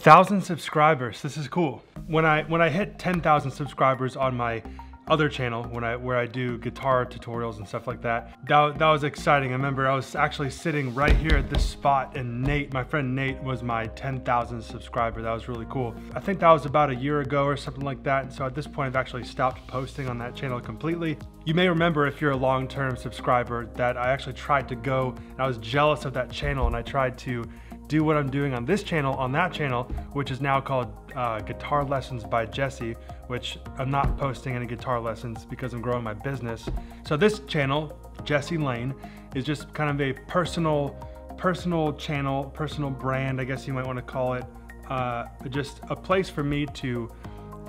1,000 subscribers. This is cool. When I hit 10,000 subscribers on my other channel, where I do guitar tutorials and stuff like that was exciting. I remember I was actually sitting right here at this spot, and Nate, my friend Nate, was my 10,000 subscriber. That was really cool. I think that was about a year ago or something like that. And so at this point, I've actually stopped posting on that channel completely. You may remember, if you're a long-term subscriber, that I actually tried to go, and I was jealous of that channel, and I tried to do what I'm doing on this channel, on that channel, which is now called Guitar Lessons by Jesse, which I'm not posting any guitar lessons because I'm growing my business. So this channel, Jesse Lane, is just kind of a personal channel, personal brand, I guess you might want to call it. Just a place for me to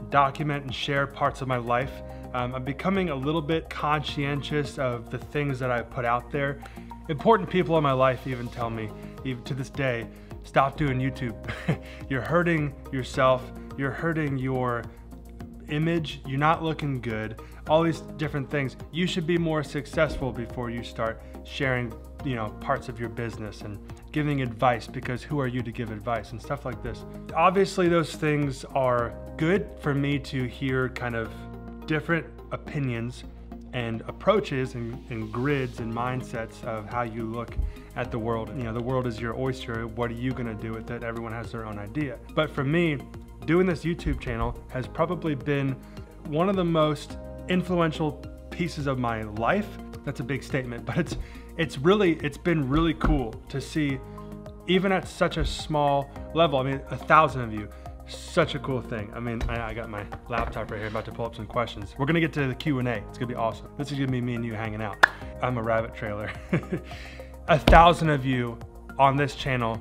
document and share parts of my life. I'm becoming a little bit conscientious of the things that I put out there. Important people in my life even tell me, even to this day, stop doing YouTube. You're hurting yourself, you're hurting your image, you're not looking good, all these different things. You should be more successful before you start sharing, parts of your business and giving advice, because who are you to give advice and stuff like this. Obviously those things are good for me to hear kind of different opinions and approaches and grids and mindsets of how you look at the world. The world is your oyster. What are you gonna do with it? Everyone has their own idea. But for me, doing this YouTube channel has probably been one of the most influential pieces of my life. That's a big statement, but it's been really cool to see, even at such a small level. I mean, 1,000 of you. Such a cool thing. I mean, I got my laptop right here, about to pull up some questions. We're gonna get to the Q&A. It's gonna be awesome. This is gonna be me and you hanging out. I'm a rabbit trailer. 1,000 of you on this channel,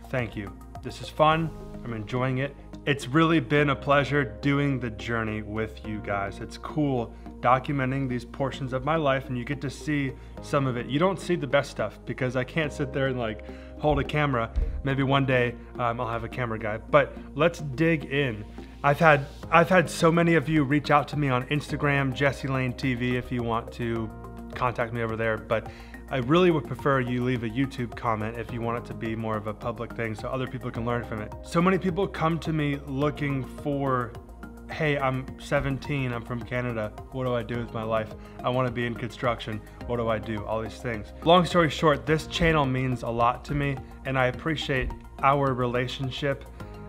thank you. This is fun, I'm enjoying it. It's really been a pleasure doing the journey with you guys. It's cool documenting these portions of my life, and you get to see some of it. You don't see the best stuff because I can't sit there and like hold a camera. Maybe one day I'll have a camera guy, but let's dig in. I've had so many of you reach out to me on Instagram, Jesse Lane TV, if you want to contact me over there, but I really would prefer you leave a YouTube comment if you want it to be more of a public thing so other people can learn from it. So many people come to me looking for, hey, I'm 17, I'm from Canada, what do I do with my life? I want to be in construction, what do I do? All these things. Long story short, this channel means a lot to me, and I appreciate our relationship.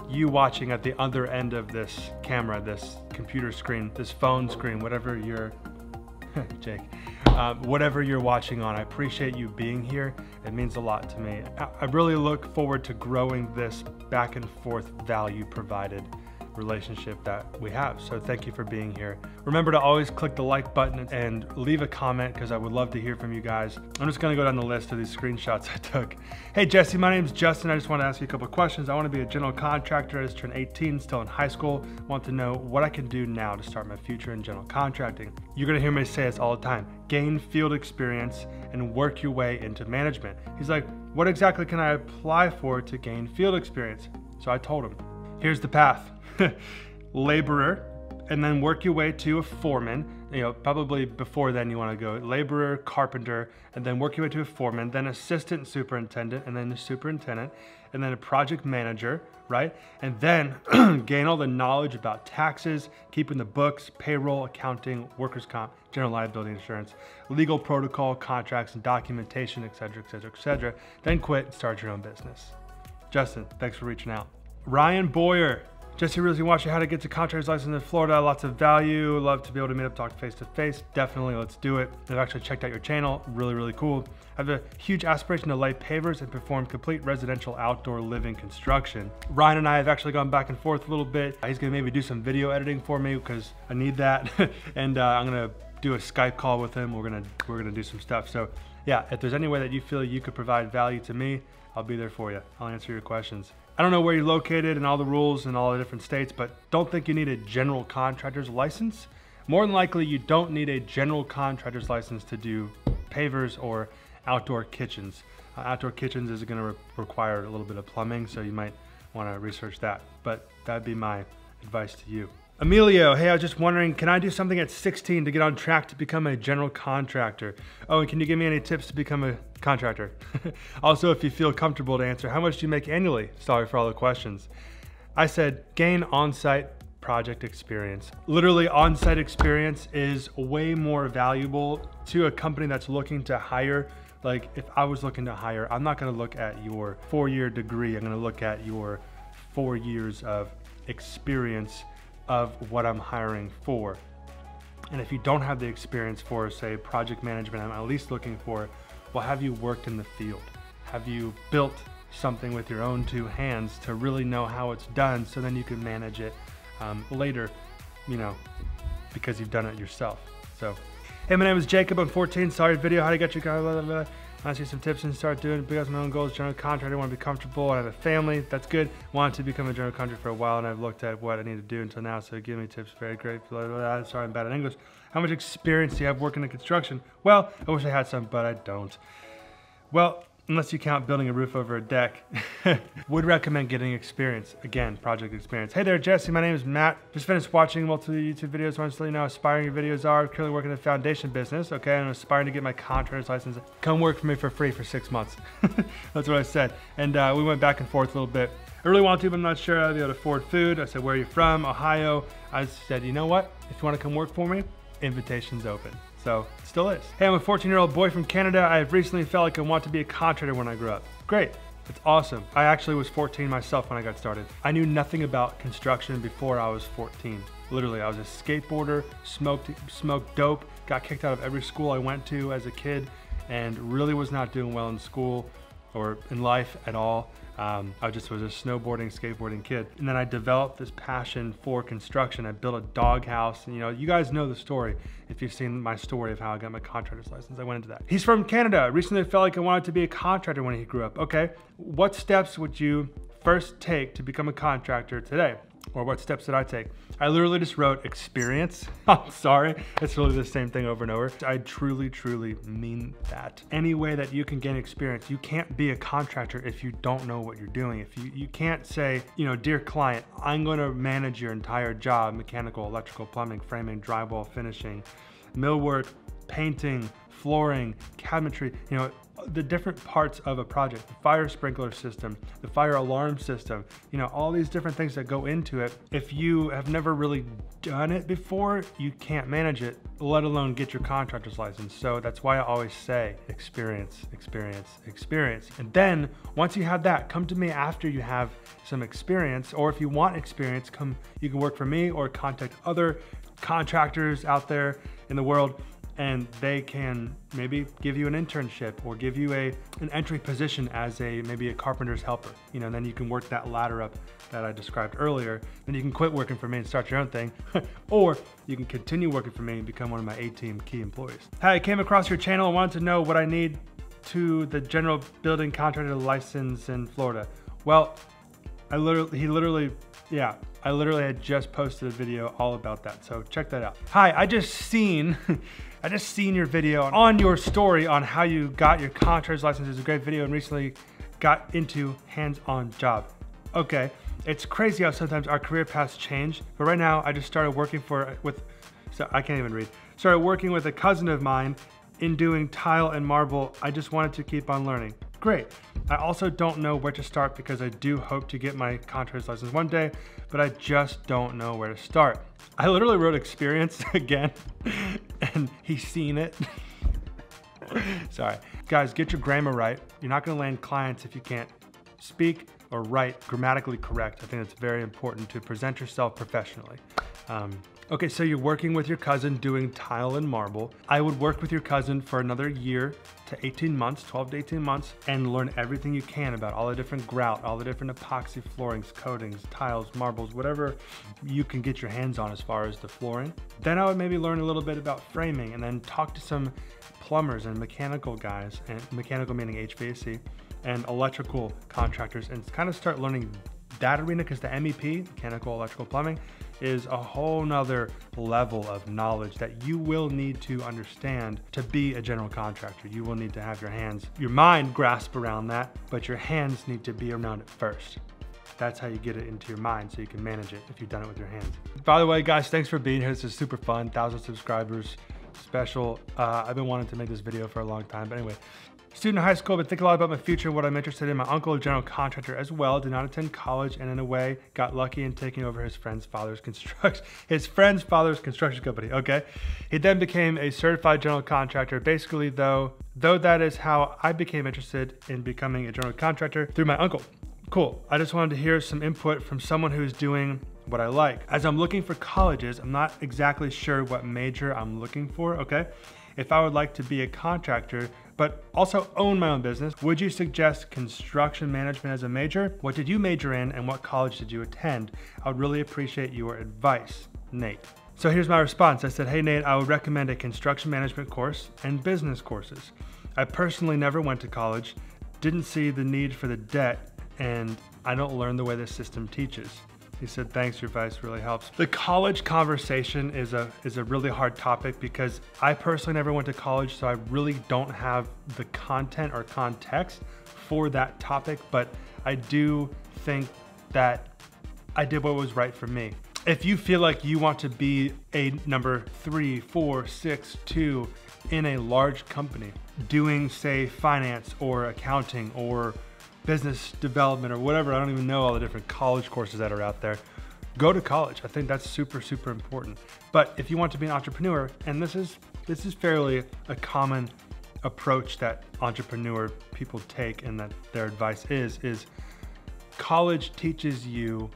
You watching at the other end of this camera, this computer screen, this phone screen, whatever you're, Jake, whatever you're watching on, I appreciate you being here. It means a lot to me. I really look forward to growing this back and forth value provided relationship that we have. So thank you for being here. Remember to always click the like button and leave a comment, because I would love to hear from you guys. I'm just gonna go down the list of these screenshots I took. Hey Jesse, my name's Justin. I just want to ask you a couple of questions. I want to be a general contractor. I just turned 18, still in high school. Want to know what I can do now to start my future in general contracting. You're gonna hear me say this all the time. Gain field experience and work your way into management. He's like, what exactly can I apply for to gain field experience? So I told him, here's the path. Laborer, and then work your way to a foreman. Probably before then you want to go laborer, carpenter, and then work your way to a foreman, then assistant superintendent, and then a superintendent, and then a project manager, right? And then gain all the knowledge about taxes, keeping the books, payroll, accounting, workers' comp, general liability insurance, legal protocol, contracts and documentation, etc., etc., etc. Then quit and start your own business. Justin, thanks for reaching out. Ryan Boyer. Jesse really wants you how to get to contractor's license in Florida. Lots of value. Love to be able to meet up, talk face to face. Definitely, let's do it. I've actually checked out your channel. Really, really cool. I have a huge aspiration to lay pavers and perform complete residential outdoor living construction. Ryan and I have actually gone back and forth a little bit. He's gonna maybe do some video editing for me because I need that. And I'm gonna do a Skype call with him. We're gonna do some stuff. So yeah, if there's any way that you feel you could provide value to me, I'll be there for you. I'll answer your questions. I don't know where you're located and all the rules in all the different states, but don't think you need a general contractor's license. More than likely, you don't need a general contractor's license to do pavers or outdoor kitchens. Outdoor kitchens is gonna require a little bit of plumbing, so you might wanna research that, but that'd be my advice to you. Emilio, hey, I was just wondering, can I do something at 16 to get on track to become a general contractor? Oh, and can you give me any tips to become a contractor? Also, if you feel comfortable to answer, how much do you make annually? Sorry for all the questions. I said, gain on-site project experience. Literally, on-site experience is way more valuable to a company that's looking to hire. Like, if I was looking to hire, I'm not gonna look at your 4-year degree, I'm gonna look at your 4 years of experience of what I'm hiring for. And if you don't have the experience for, say, project management, I'm at least looking for, well, have you worked in the field? Have you built something with your own 2 hands to really know how it's done, so then you can manage it later, you know, because you've done it yourself. So, hey, my name is Jacob, I'm 14, sorry video, how to get your car, blah, blah, blah. I see some tips and start doing it because my own goals, general contractor, I want to be comfortable, I have a family, that's good. Wanted to become a general contractor for a while and I've looked at what I need to do until now, so give me tips, very great. Blah, blah, blah. Sorry, I'm bad at English. How much experience do you have working in construction? Well, I wish I had some, but I don't. Well, unless you count building a roof over a deck. Would recommend getting experience. Again, project experience. Hey there, Jesse. My name is Matt. Just finished watching multiple YouTube videos. Want to let you know how aspiring your videos are. Currently working in the foundation business. Okay, I'm aspiring to get my contractor's license. Come work for me for free for 6 months. That's what I said. And we went back and forth a little bit. I really want to, but I'm not sure I'll be able to afford food. I said, where are you from? Ohio. I said, you know what? If you want to come work for me, invitation's open. So, it still is. Hey, I'm a 14-year-old boy from Canada. I have recently felt like I want to be a contractor when I grew up. Great, that's awesome. I actually was 14 myself when I got started. I knew nothing about construction before I was 14. Literally, I was a skateboarder, smoked dope, got kicked out of every school I went to as a kid, and really was not doing well in school or in life at all. I just was a snowboarding, skateboarding kid. And then I developed this passion for construction. I built a doghouse. And, you know, you guys know the story. If you've seen my story of how I got my contractor's license, I went into that. He's from Canada. Recently felt like I wanted to be a contractor when he grew up. Okay, what steps would you first take to become a contractor today? Or what steps did I take? I literally just wrote experience. I'm sorry, it's really the same thing over and over. I truly, truly mean that. Any way that you can gain experience, you can't be a contractor if you don't know what you're doing. If you can't say, you know, dear client, I'm gonna manage your entire job, mechanical, electrical, plumbing, framing, drywall, finishing, millwork, painting, flooring, cabinetry, you know, the different parts of a project, the fire sprinkler system, the fire alarm system, you know, all these different things that go into it. If you have never really done it before, you can't manage it, let alone get your contractor's license. So that's why I always say experience, experience, experience. And then once you have that, come to me after you have some experience, or if you want experience, you can work for me or contact other contractors out there in the world, and they can maybe give you an internship or give you an entry position as maybe a carpenter's helper. You know, and then you can work that ladder up that I described earlier. Then you can quit working for me and start your own thing, or you can continue working for me and become one of my A-team key employees. Hi, I came across your channel and wanted to know what I need to the general building contractor license in Florida. Well, I literally had just posted a video all about that, so check that out. Hi, I just seen your video on your story on how you got your contractor's license. It's a great video and recently got into hands-on job. Okay, it's crazy how sometimes our career paths change, but right now I just started working started working with a cousin of mine in doing tile and marble. I just wanted to keep on learning. Great. I also don't know where to start because I do hope to get my contractor's license one day, but I just don't know where to start. I literally wrote experience again, and he's seen it. Sorry. Guys, get your grammar right. You're not gonna land clients if you can't speak or write grammatically correct. I think it's very important to present yourself professionally. Okay, so you're working with your cousin doing tile and marble. I would work with your cousin for another year to 18 months, 12 to 18 months, and learn everything you can about all the different grout, all the different epoxy floorings, coatings, tiles, marbles, whatever you can get your hands on as far as the flooring. Then I would maybe learn a little bit about framing and then talk to some plumbers and mechanical guys, and mechanical meaning HVAC, and electrical contractors, and kind of start learning that arena, because the MEP, mechanical, electrical, plumbing, is a whole nother level of knowledge that you will need to understand to be a general contractor. You will need to have your mind grasp around that, but your hands need to be around it first. That's how you get it into your mind so you can manage it if you've done it with your hands. By the way, guys, thanks for being here. This is super fun. 1,000 subscribers special. I've been wanting to make this video for a long time, but anyway. Student in high school, but think a lot about my future and what I'm interested in. My uncle, a general contractor as well, did not attend college, and in a way, got lucky in taking over his friend's father's construction company. Okay, he then became a certified general contractor. Basically, though that is how I became interested in becoming a general contractor through my uncle. Cool. I just wanted to hear some input from someone who's doing what I like. As I'm looking for colleges, I'm not exactly sure what major I'm looking for. Okay, if I would like to be a contractor but also own my own business, would you suggest construction management as a major? What did you major in and what college did you attend? I would really appreciate your advice, Nate. So here's my response. I said, hey Nate, I would recommend a construction management course and business courses. I personally never went to college, didn't see the need for the debt, and I don't learn the way the system teaches. He said, thanks, your advice really helps. The college conversation is a really hard topic because I personally never went to college, so I really don't have the content or context for that topic, but I do think that I did what was right for me. If you feel like you want to be a number 3, 4, 6, 2 in a large company, doing, say, finance or accounting or business development or whatever, I don't even know all the different college courses that are out there, go to college. I think that's super, super important. But if you want to be an entrepreneur, and this is fairly a common approach that entrepreneur people take and that their advice is college teaches you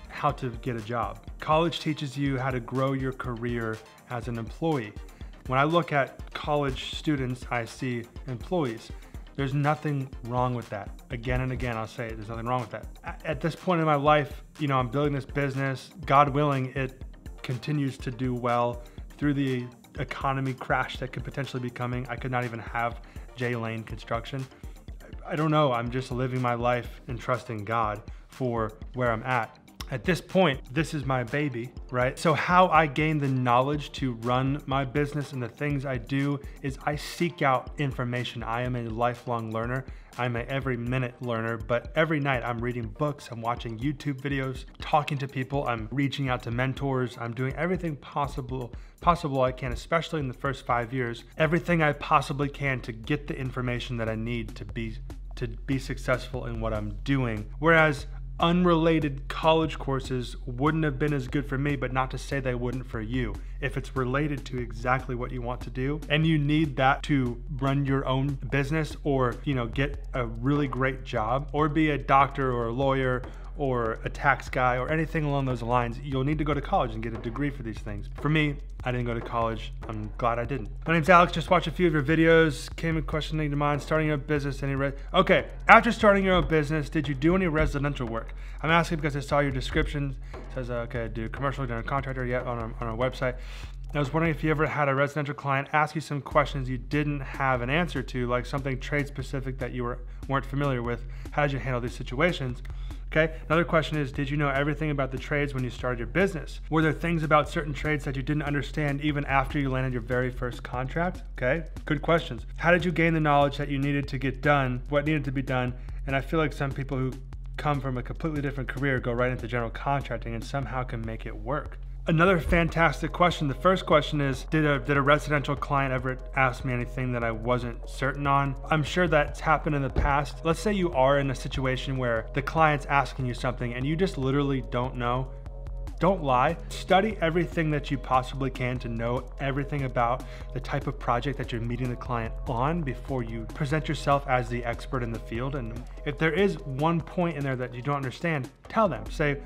how to get a job. College teaches you how to grow your career as an employee. When I look at college students, I see employees. There's nothing wrong with that. Again and again, I'll say it, there's nothing wrong with that. At this point in my life, I'm building this business. God willing, it continues to do well through the economy crash that could potentially be coming. I could not even have J-Lane construction. I don't know, I'm just living my life and trusting God for where I'm at. At this point, this is my baby, right? So how I gain the knowledge to run my business and the things I do is I seek out information. I am a lifelong learner. I'm a every minute learner, but every night I'm reading books, I'm watching YouTube videos, talking to people, I'm reaching out to mentors, I'm doing everything possible I can, especially in the first 5 years, everything I possibly can to get the information that I need to be successful in what I'm doing. Whereas unrelated college courses wouldn't have been as good for me, but not to say they wouldn't for you. If it's related to exactly what you want to do and you need that to run your own business or, get a really great job or be a doctor or a lawyer or a tax guy or anything along those lines, you'll need to go to college and get a degree for these things. For me, I didn't go to college. I'm glad I didn't. My name's Alex, just watched a few of your videos, came a question to mind, starting your own business, okay, after starting your own business, did you do any residential work? I'm asking because I saw your description, it says, okay, do commercial, general contractor yet on our website. I was wondering if you ever had a residential client ask you some questions you didn't have an answer to, like something trade specific that you weren't familiar with. How did you handle these situations? Okay, another question is, did you know everything about the trades when you started your business? Were there things about certain trades that you didn't understand even after you landed your very first contract? Okay, good questions. How did you gain the knowledge that you needed to get done, what needed to be done? And I feel like some people who come from a completely different career go right into general contracting and somehow can make it work. Another fantastic question. The first question is, did a residential client ever ask me anything that I wasn't certain on? I'm sure that's happened in the past. Let's say you are in a situation where the client's asking you something and you just literally don't know. Don't lie. Study everything that you possibly can to know everything about the type of project that you're meeting the client on before you present yourself as the expert in the field. And if there is one point in there that you don't understand, tell them. Say,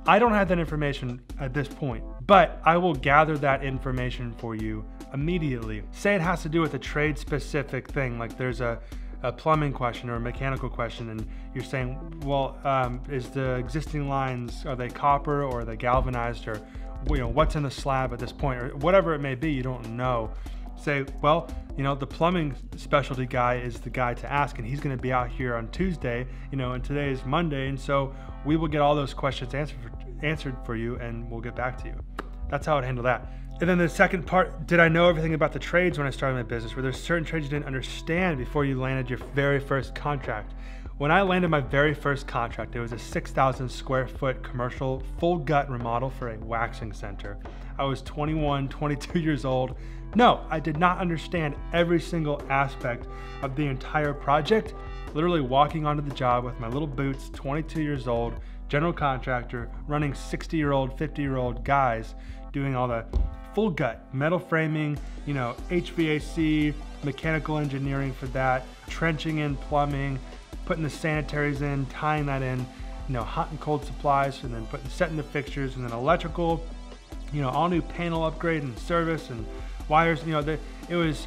I don't have that information at this point, but I will gather that information for you immediately. Say it has to do with a trade specific thing, like there's a plumbing question or a mechanical question, and you're saying, well, is the existing lines, are they copper or are they galvanized, or what's in the slab at this point, or whatever it may be, you don't know. Say, well, the plumbing specialty guy is the guy to ask, and he's going to be out here on Tuesday, and today is Monday, and so we will get all those questions answered for you, and we'll get back to you. That's how I'd handle that. And then the second part, did I know everything about the trades when I started my business? Were there certain trades you didn't understand before you landed your very first contract? When I landed my very first contract, it was a 6,000 square foot commercial full gut remodel for a waxing center. I was 21, 22 years old. No, I did not understand every single aspect of the entire project. Literally walking onto the job with my little boots, 22 years old, general contractor, running 60-year-old, 50-year-old guys, doing all the full gut, metal framing, you know, HVAC, mechanical engineering for that, trenching in plumbing, putting the sanitaries in, tying that in, you know, hot and cold supplies, and then setting the fixtures, and then electrical, you know, all new panel upgrade and service and wires, you know, it was,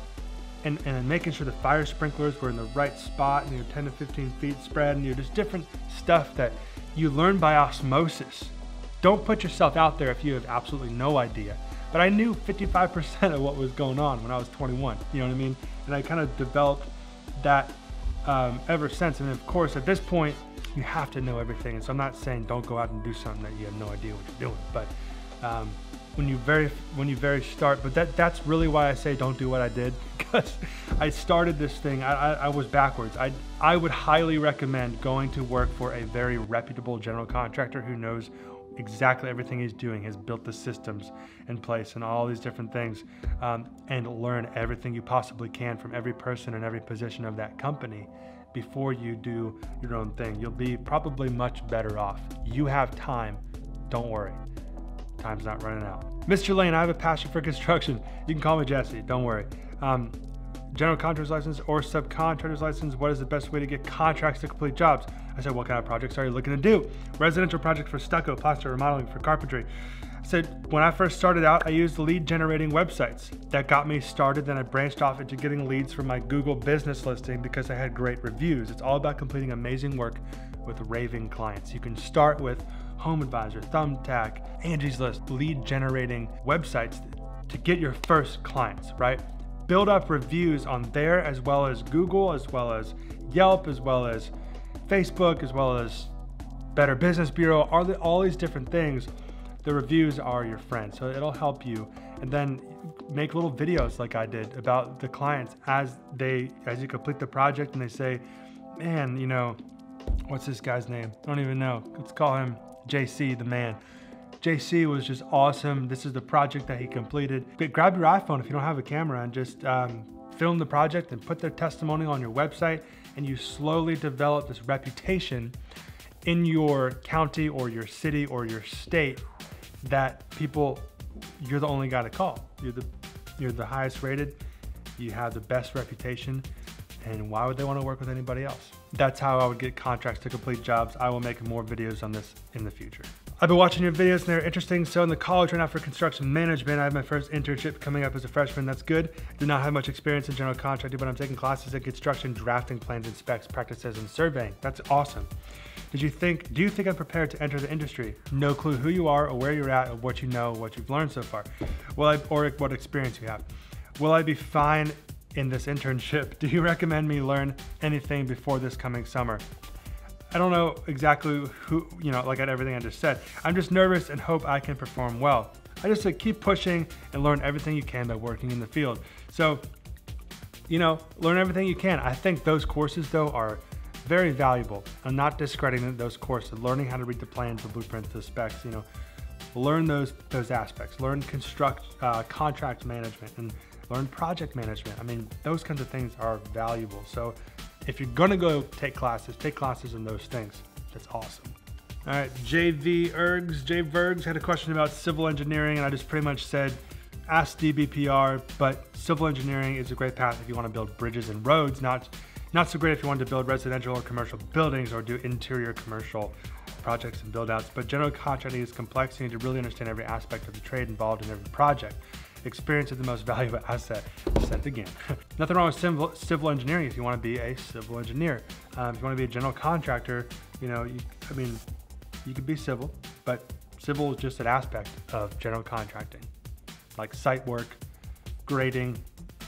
and then making sure the fire sprinklers were in the right spot, and you're 10 to 15 feet spread, and you're just different stuff that you learn by osmosis. Don't put yourself out there if you have absolutely no idea. But I knew 55% of what was going on when I was 21, you know what I mean? And I kind of developed that ever since. And of course, at this point, you have to know everything. And so I'm not saying don't go out and do something that you have no idea what you're doing. But when you very start, but that's really why I say don't do what I did, because I started this thing, I was backwards. I would highly recommend going to work for a very reputable general contractor who knows exactly everything he's doing, has built the systems in place and all these different things, and learn everything you possibly can from every person and every position of that company before you do your own thing. You'll be probably much better off. You have time, don't worry. Time's not running out. Mr. Lane, I have a passion for construction. You can call me Jesse, don't worry. General contractor's license or subcontractor's license, what is the best way to get contracts to complete jobs? I said, what kind of projects are you looking to do? Residential projects for stucco, plaster, remodeling, for carpentry. I said, when I first started out, I used lead generating websites. That got me started, then I branched off into getting leads from my Google business listing because I had great reviews. It's all about completing amazing work with raving clients. You can start with Home Advisor, Thumbtack, Angie's List, lead generating websites to get your first clients, right? Build up reviews on there, as well as Google, as well as Yelp, as well as Facebook, as well as Better Business Bureau, all these different things. The reviews are your friend, so it'll help you. And then make little videos like I did about the clients as you complete the project, and they say, man, you know, what's this guy's name? I don't even know. Let's call him JC, the man. JC was just awesome. This is the project that he completed. Grab your iPhone if you don't have a camera and just film the project and put their testimonial on your website, and you slowly develop this reputation in your county or your city or your state that you're the only guy to call. You're the highest rated, you have the best reputation, and why would they want to work with anybody else? That's how I would get contracts to complete jobs. I will make more videos on this in the future. I've been watching your videos and they're interesting. So in the college right now for construction management, I have my first internship coming up as a freshman. That's good. I do not have much experience in general contracting, but I'm taking classes in construction, drafting plans and specs, practices, and surveying. That's awesome. Do you think I'm prepared to enter the industry? No clue who you are or where you're at or what you know, what you've learned so far, or what experience you have. Will I be fine in this internship? Do you recommend me learn anything before this coming summer? I don't know exactly who, like at everything I just said. I'm just nervous and hope I can perform well. I just say keep pushing and learn everything you can by working in the field. So, learn everything you can. I think those courses though are very valuable. I'm not discrediting those courses. Learning how to read the plans, the blueprints, the specs, learn those aspects. Learn contract management and learn project management. I mean, those kinds of things are valuable. So if you're gonna go take classes in those things. That's awesome. All right, Jay Vergs had a question about civil engineering, and I just pretty much said, ask DBPR, but civil engineering is a great path if you wanna build bridges and roads, not so great if you want to build residential or commercial buildings or do interior commercial projects and build outs. But general contracting is complex. You need to really understand every aspect of the trade involved in every project. Experience is the most valuable asset. Said again. Nothing wrong with civil engineering if you want to be a civil engineer. If you want to be a general contractor, you could be civil, but civil is just an aspect of general contracting, like site work, grading,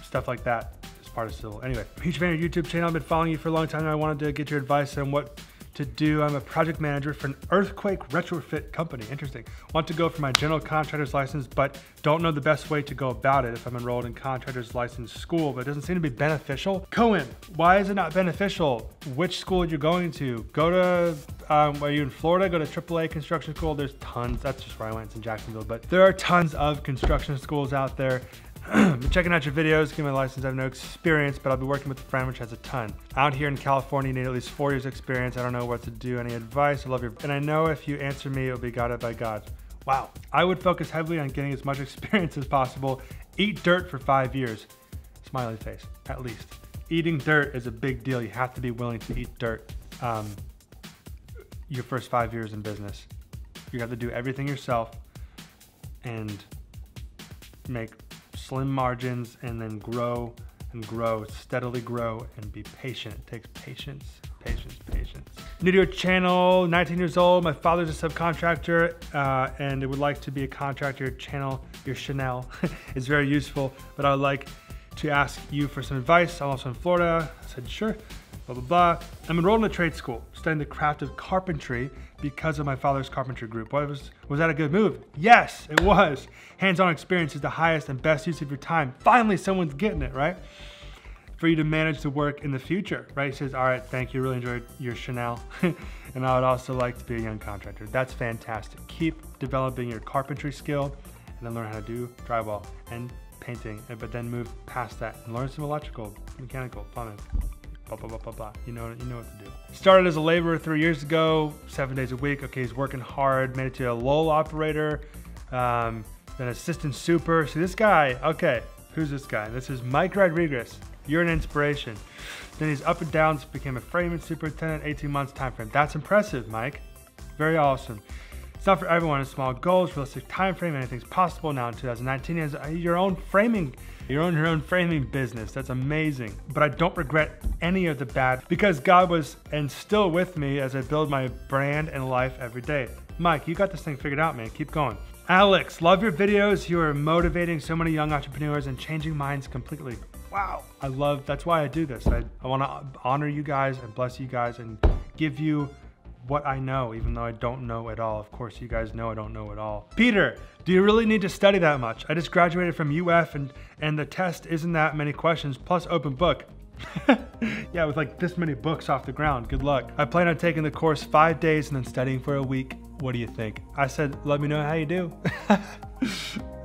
stuff like that is part of civil. Anyway, huge fan of your YouTube channel. I've been following you for a long time and I wanted to get your advice on what to do. I'm a project manager for an earthquake retrofit company. Interesting. Want to go for my general contractor's license, but don't know the best way to go about it if I'm enrolled in contractor's license school, but it doesn't seem to be beneficial. Cohen, why is it not beneficial? Which school you're going to? Go to, are you in Florida? Go to AAA construction school. There's tons. That's just where I went, in Jacksonville, but there are tons of construction schools out there. Been checking out your videos, getting my license. I have no experience, but I'll be working with a friend which has a ton. Out here in California, you need at least 4 years experience. I don't know what to do. Any advice? I love your, and I know if you answer me, it'll be guided by God. Wow. I would focus heavily on getting as much experience as possible. Eat dirt for 5 years. Smiley face, at least. Eating dirt is a big deal. You have to be willing to eat dirt your first 5 years in business. You have to do everything yourself and make slim margins and then grow and grow, steadily grow, and be patient. It takes patience, patience, patience. New to your channel, 19 years old. My father's a subcontractor and it would like to be a contractor. Your channel, your Chanel is very useful, but I would like to ask you for some advice. I'm also in Florida. I said, sure, blah, blah, blah. I'm enrolled in a trade school, studying the craft of carpentry because of my father's carpentry group. Was that a good move? Yes, it was. Hands-on experience is the highest and best use of your time. Finally, someone's getting it, right? For you to manage the work in the future, right? He says, all right, thank you, really enjoyed your Chanel. And I would also like to be a young contractor. That's fantastic. Keep developing your carpentry skill and then learn how to do drywall and painting, but then move past that and learn some electrical, mechanical, plumbing. Blah, blah, blah, blah, blah. You know what to do. Started as a laborer 3 years ago, 7 days a week. Okay, he's working hard, made it to a lull operator, then assistant super. See this guy, okay, who's this guy? This is Mike Rodriguez. You're an inspiration. Then he's up and downs, became a framing superintendent, 18 months time frame. That's impressive, Mike. Very awesome. It's not for everyone. It's small goals, realistic time frame, anything's possible. Now in 2019, he has your own framing business. That's amazing. But I don't regret any of the bad because God was and still with me as I build my brand and life every day. Mike, you got this thing figured out, man. Keep going. Alex, love your videos. You are motivating so many young entrepreneurs and changing minds completely. Wow. That's why I do this. I want to honor you guys and bless you guys and give you what I know, even though I don't know it all. Of course, you guys know I don't know it all. Peter, do you really need to study that much? I just graduated from UF and the test isn't that many questions, plus open book. Yeah, with like this many books off the ground. Good luck. I plan on taking the course 5 days and then studying for a week. What do you think? I said, let me know how you do.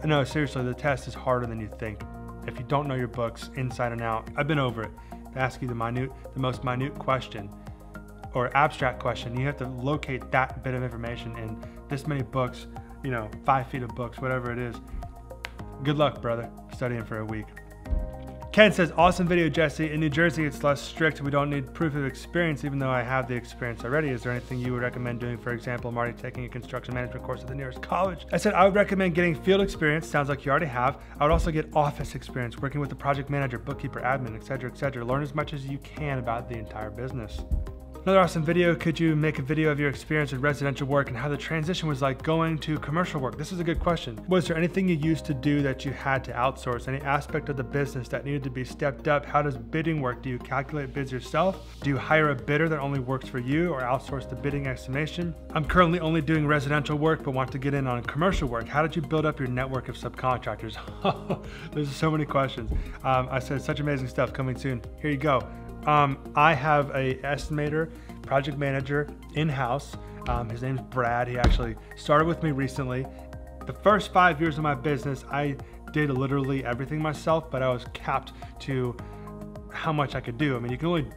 No, seriously, the test is harder than you think. If you don't know your books inside and out, I've been over it. They ask you the most minute question or abstract question. You have to locate that bit of information in this many books, 5 feet of books, whatever it is. Good luck, brother, studying for a week. Ken says, awesome video, Jesse. In New Jersey, it's less strict. We don't need proof of experience, even though I have the experience already. Is there anything you would recommend doing? For example, I'm already taking a construction management course at the nearest college. I said, I would recommend getting field experience. Sounds like you already have. I would also get office experience, working with the project manager, bookkeeper, admin, etc., etc. Learn as much as you can about the entire business. Another awesome video. Could you make a video of your experience with residential work and how the transition was like going to commercial work? This is a good question. Was there anything you used to do that you had to outsource? Any aspect of the business that needed to be stepped up? How does bidding work? Do you calculate bids yourself? Do you hire a bidder that only works for you or outsource the bidding estimation? I'm currently only doing residential work but want to get in on commercial work. How did you build up your network of subcontractors? There's so many questions. I said such amazing stuff coming soon. Here you go. I have a estimator, project manager in-house. His name's Brad. He actually started with me recently. The first 5 years of my business, I did literally everything myself, but I was capped to how much I could do. I mean, you can only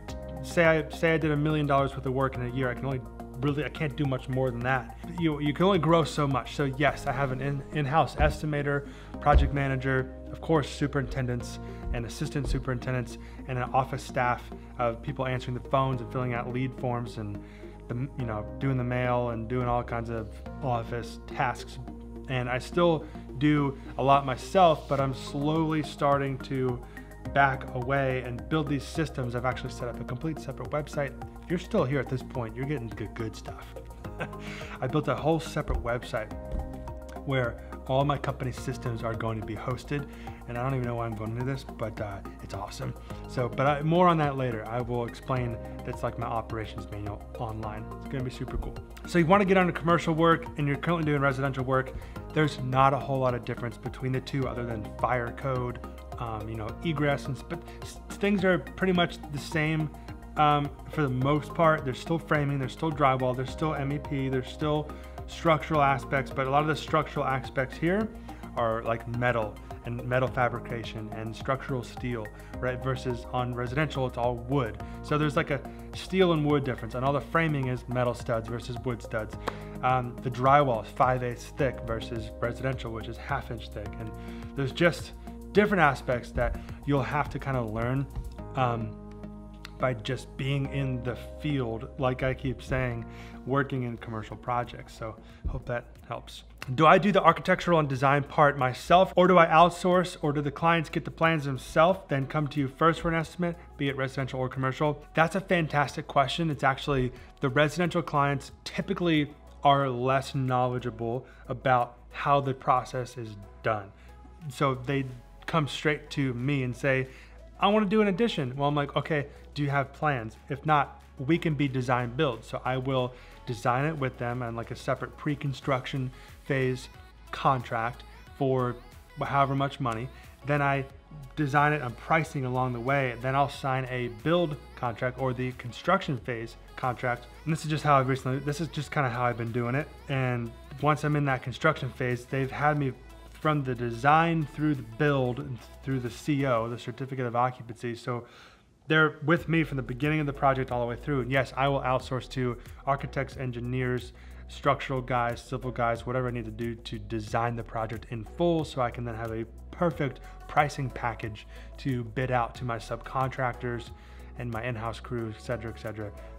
say I did $1 million worth of work in a year. I can't do much more than that. You can only grow so much. So yes, I have an in-house estimator, project manager, of course, superintendents and assistant superintendents, and an office staff of people answering the phones and filling out lead forms and doing the mail and doing all kinds of office tasks. And I still do a lot myself, but I'm slowly starting to back away and build these systems. I've actually set up a complete separate website. If you're still here at this point, you're getting good stuff. I built a whole separate website where all my company systems are going to be hosted. And I don't even know why I'm going into this, but it's awesome. So, but more on that later. I will explain that's like my operations manual online. It's gonna be super cool. So you wanna get onto commercial work and you're currently doing residential work, there's not a whole lot of difference between the two other than fire code, egress, but things are pretty much the same for the most part. There's still framing, there's still drywall, there's still MEP, there's still structural aspects, but a lot of the structural aspects here are like metal and metal fabrication and structural steel, right? Versus on residential, it's all wood. So there's like a steel and wood difference, and all the framing is metal studs versus wood studs. The drywall is 5/8 thick versus residential, which is 1/2 inch thick. And there's just different aspects that you'll have to kind of learn by just being in the field, like I keep saying, working in commercial projects. So hope that helps. Do I do the architectural and design part myself, or do I outsource, or do the clients get the plans themselves, then come to you first for an estimate, be it residential or commercial? That's a fantastic question. It's actually, the residential clients typically are less knowledgeable about how the process is done. So they come straight to me and say, I want to do an addition. Well, I'm like, okay, do you have plans? If not, we can be design build. So I will design it with them and like a separate pre-construction phase contract for however much money. Then I design it and pricing along the way. Then I'll sign a build contract or the construction phase contract. And this is just how this is just kind of how I've been doing it. And once I'm in that construction phase, they've had me from the design through the build and through the CO, the certificate of occupancy. So they're with me from the beginning of the project all the way through. And yes, I will outsource to architects, engineers, structural guys, civil guys, whatever I need to do to design the project in full, so I can then have a perfect pricing package to bid out to my subcontractors and my in-house crew, et cetera,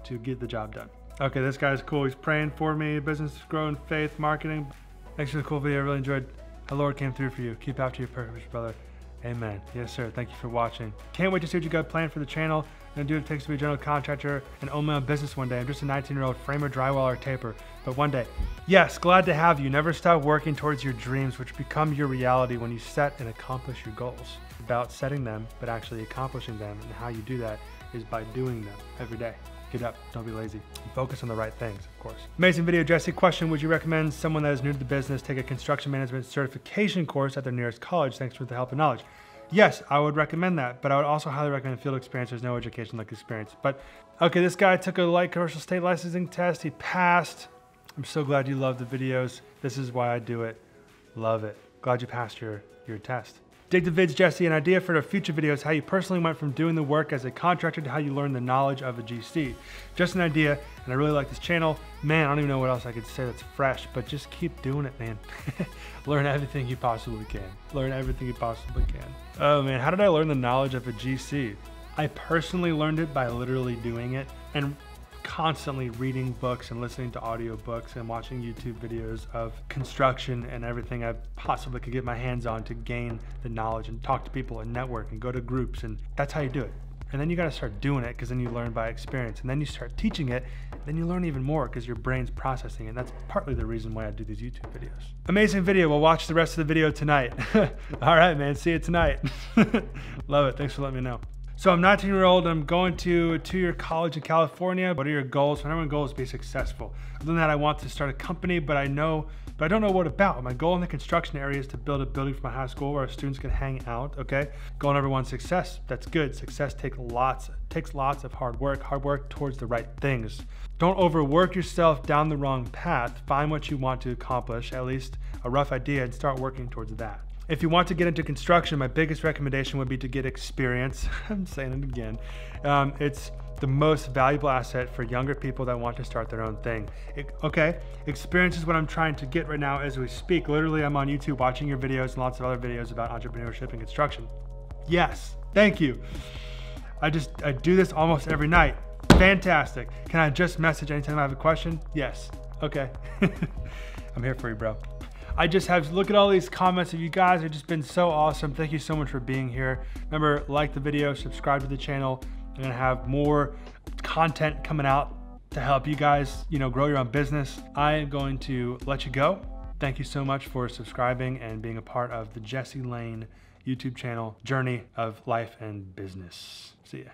to get the job done. Okay, this guy's cool. He's praying for me. Business is growing, faith, marketing. Thanks for the cool video. I really enjoyed. The Lord came through for you. Keep after your purpose, brother. Amen. Yes, sir. Thank you for watching. Can't wait to see what you got planned for the channel. I'm gonna do what it takes to be a general contractor and own my own business one day. I'm just a 19-year-old framer, drywaller, taper, but one day. Yes, glad to have you. Never stop working towards your dreams, which become your reality when you set and accomplish your goals. About setting them, but actually accomplishing them, and how you do that is by doing them every day. Get up, don't be lazy. And focus on the right things, of course. Amazing video, Jesse. Question, would you recommend someone that is new to the business take a construction management certification course at their nearest college? Thanks for the help and knowledge. Yes, I would recommend that, but I would also highly recommend field experience. There's no education like experience. But okay, this guy took a light commercial state licensing test. He passed. I'm so glad you love the videos. This is why I do it. Love it. Glad you passed your test. Dig the vids, Jesse. An idea for the future videos, how you personally went from doing the work as a contractor to how you learned the knowledge of a GC. Just an idea, and I really like this channel. Man, I don't even know what else I could say that's fresh, but just keep doing it, man. Learn everything you possibly can. Learn everything you possibly can. Oh man, how did I learn the knowledge of a GC? I personally learned it by literally doing it and constantly reading books and listening to audiobooks and watching YouTube videos of construction and everything I possibly could get my hands on to gain the knowledge and talk to people and network and go to groups, and that's how you do it. And then you got to start doing it, because then you learn by experience, and then you start teaching it, then you learn even more because your brain's processing it. And that's partly the reason why I do these YouTube videos. Amazing video. We'll watch the rest of the video tonight. All right, man. See you tonight. Love it. Thanks for letting me know. So I'm 19-year-old, I'm going to a 2-year college in California. What are your goals? My number one goal is to be successful. Other than that, I want to start a company, but I don't know what about. My goal in the construction area is to build a building for my high school where our students can hang out, okay? Goal number one, success. That's good. Success takes lots of hard work towards the right things. Don't overwork yourself down the wrong path. Find what you want to accomplish, at least a rough idea, and start working towards that. If you want to get into construction, my biggest recommendation would be to get experience. I'm saying it again. It's the most valuable asset for younger people that want to start their own thing. Okay, experience is what I'm trying to get right now as we speak. Literally, I'm on YouTube watching your videos and lots of other videos about entrepreneurship and construction. Yes, thank you. I do this almost every night. Fantastic. Can I just message anytime I have a question? Yes. Okay. I'm here for you, bro. I just have to look at all these comments of you guys. Have just been so awesome. Thank you so much for being here. Remember, like the video, subscribe to the channel. I'm gonna have more content coming out to help you guys, grow your own business. I am going to let you go. Thank you so much for subscribing and being a part of the Jesse Lane YouTube channel journey of life and business. See ya.